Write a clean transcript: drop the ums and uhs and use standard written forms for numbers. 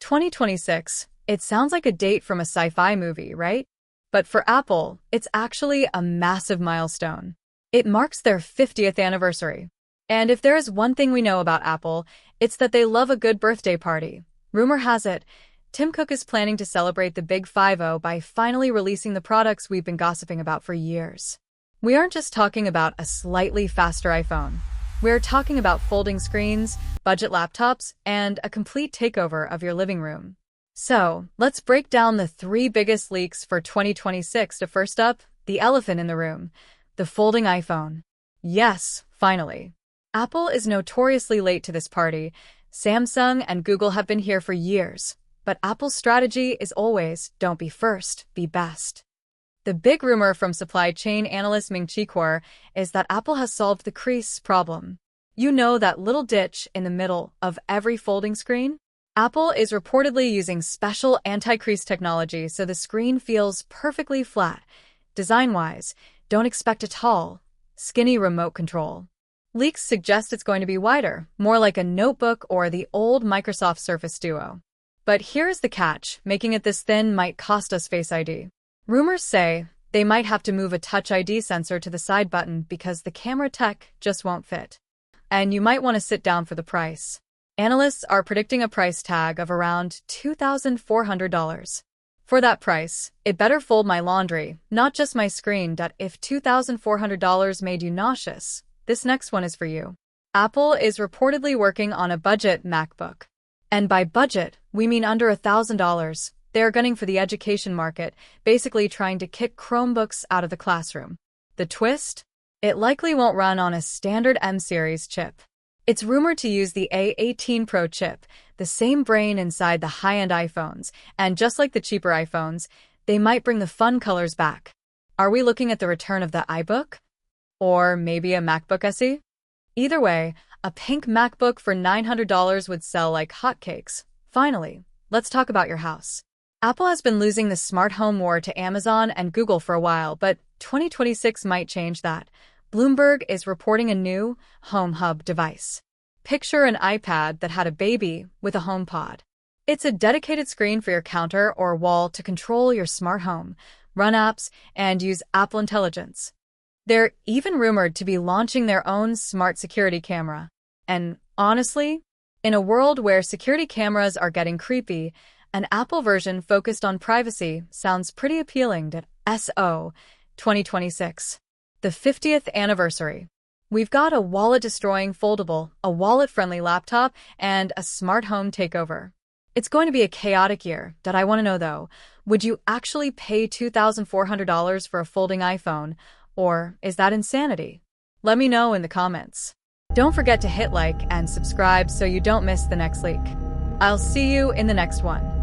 2026. It sounds like a date from a sci-fi movie, right? But for Apple, it's actually a massive milestone. It marks their 50th anniversary. And if there is one thing we know about Apple, it's that they love a good birthday party. Rumor has it, Tim Cook is planning to celebrate the Big 50 by finally releasing the products we've been gossiping about for years. We aren't just talking about a slightly faster iPhone. We're talking about folding screens, budget laptops, and a complete takeover of your living room. So, let's break down the three biggest leaks for 2026 to first up, the elephant in the room, the folding iPhone. Yes, finally. Apple is notoriously late to this party. Samsung and Google have been here for years. But Apple's strategy is always, don't be first, be best. The big rumor from supply chain analyst Ming-Chi Kuo is that Apple has solved the crease problem. You know that little ditch in the middle of every folding screen? Apple is reportedly using special anti-crease technology so the screen feels perfectly flat. Design-wise, don't expect a tall, skinny remote control. Leaks suggest it's going to be wider, more like a notebook or the old Microsoft Surface Duo. But here's the catch, making it this thin might cost us Face ID. Rumors say they might have to move a Touch ID sensor to the side button because the camera tech just won't fit. And you might want to sit down for the price. Analysts are predicting a price tag of around $2,400. For that price, it better fold my laundry, not just my screen. If $2,400 made you nauseous, this next one is for you. Apple is reportedly working on a budget MacBook. And by budget, we mean under $1,000. They are gunning for the education market, basically trying to kick Chromebooks out of the classroom. The twist? It likely won't run on a standard M-series chip. It's rumored to use the A18 Pro chip, the same brain inside the high-end iPhones, and just like the cheaper iPhones, they might bring the fun colors back. Are we looking at the return of the iBook? Or maybe a MacBook SE? Either way, a pink MacBook for $900 would sell like hotcakes. Finally, let's talk about your house. Apple has been losing the smart home war to Amazon and Google for a while, but 2026 might change that. Bloomberg is reporting a new Home Hub device. Picture an iPad that had a baby with a HomePod. It's a dedicated screen for your counter or wall to control your smart home, run apps, and use Apple Intelligence. They're even rumored to be launching their own smart security camera. And honestly, in a world where security cameras are getting creepy, an Apple version focused on privacy sounds pretty appealing. So, 2026. The 50th anniversary. We've got a wallet-destroying foldable, a wallet-friendly laptop, and a smart home takeover. It's going to be a chaotic year. I want to know though, would you actually pay $2,400 for a folding iPhone, or is that insanity? Let me know in the comments. Don't forget to hit like and subscribe so you don't miss the next leak. I'll see you in the next one.